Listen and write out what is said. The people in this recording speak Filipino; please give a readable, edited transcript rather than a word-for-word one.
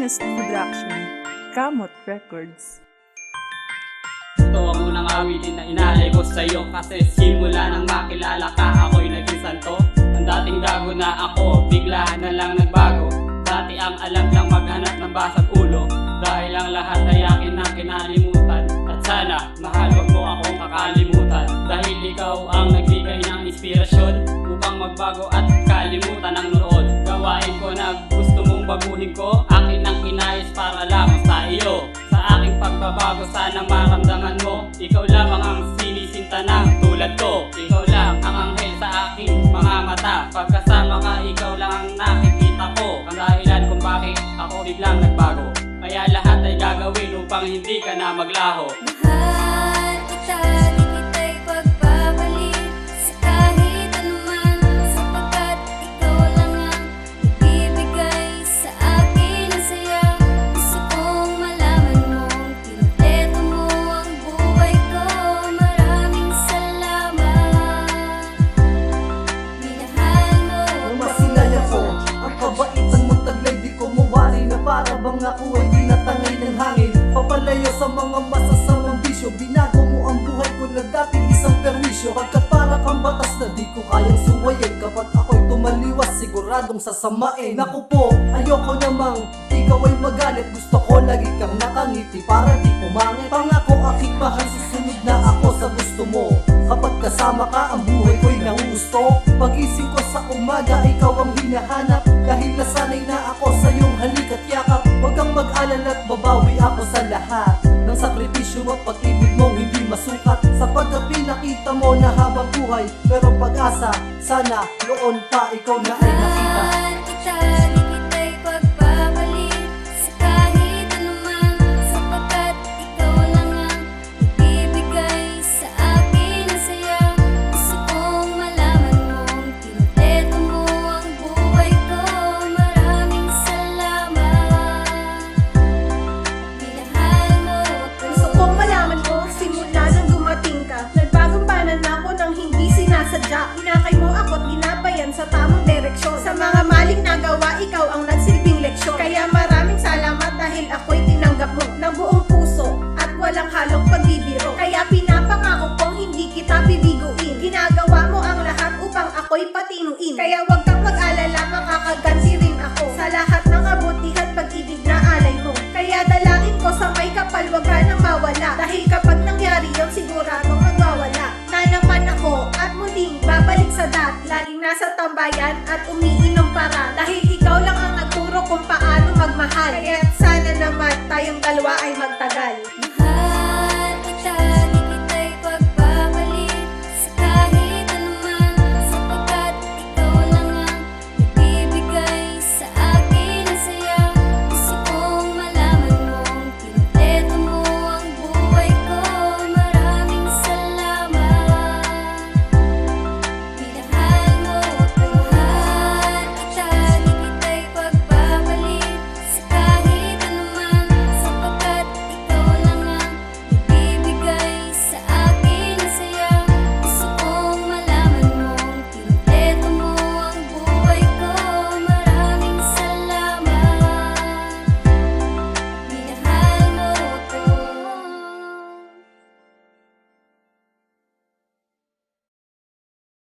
Finest Production, Kamot Records. Ito ang unang awitin na inalay ko sa'yo, kasi simula nang makilala ka, ako'y naging santo. Ang dating gago na ako, bigla na lang nagbago. Dati ang alam lang maghanap ng basag ulo, dahil ang lahat ay akin na kinalimutan. At sana, mahal wag mo akong kakalimutan, dahil ikaw ang nagbigay ng inspirasyon upang magbago at kalimutan ang noon. Gawain ko na gusto mong baguhin ko, akin ang inayos para lamang sa iyo. Sa aking pagbabago sana maramdaman mo, ikaw lamang ang sinisinta ng tulad ko. Ikaw lang ang anghel sa aking mga mata, pagkasama ka ikaw lang ang nakikita ko. Ang dahilan kung bakit ako biglang nagbago, kaya lahat ay gagawin upang hindi ka na maglaho. Mahal kita, di kita'y pagbabalik sa kahit anuman, sapagkat ikaw lang ang nagbibigay sa akin ng saya. Gusto kong malaman mong kinumpleto mo ang buhay ko. Maraming salamat, minahal mo. Nang masinaya ko, ang kabaitan mo taglay, di ko mawari na para bang ako ay tinatangay ng hangin. Papalayo sa mga masasamang bisyo, binago mo ang buhay ko na dating isang perwisyo. Pagkat para kang batas na di ko kayang suwayin, kapag ako'y tumaliwas siguradong sasamain. Naku po, ayoko namang ikaw ay magalit, gusto ko lagi kang nakangiti para di pumangit. Pangako aking mahal, susunod na ako sa gusto mo. Kapag kasama ka, ang buhay ko'y nangugusto. Pagising ko sa umaga, ikaw ang hinahanap, dahil nasanay na ako sa iyong halik at yakap. Huwag kang mag-alala at babawi ako sa lahat ng sakripisyo at pag-ibig mong hindi masukat. Sapagkat pinakita mo na habang buhay, pero pag-asa, sana noon pa ikaw na ay nakita. Mahal kita, di kita'y pagbabalik sa kahit anuman, sapagkat ikaw lang ang nagbibigay sa akin ng saya. Gusto kong malaman mong kinumpleto mo ang buhay ko. Maraming salamat, minahal mo ako. Gusto kong malaman mo, simula nang dumating ka, nagbagong banan ako nang hindi sinasadya. Hinakay mo ako't ginabayan sa tamang direksyon. Sa mga maling nagawa, ikaw ang nagsilbing leksyon. Kaya maraming salamat dahil ako'y tinanggap mo ng buong puso at walang halong pagbibiro. Kaya pinapangako kong hindi kita bibiguin. Ginagawa mo ang lahat upang ako'y patinuin. Kaya wag kang mag-alala, makakaganti rin ako sa lahat ng kabutihan pag-ibig na alay mo. Kaya dalangin ko sa may kapal, wag ka nang mawala, dahil kapag nangyari yun, siguradong magwawala na naman ako at muling babalik sa dati. Laging nasa tambayan at umiinom para, dahil ikaw lang ang nagturo kung paano magmahal. Kaya sana naman tayong dalawa ay magtagal.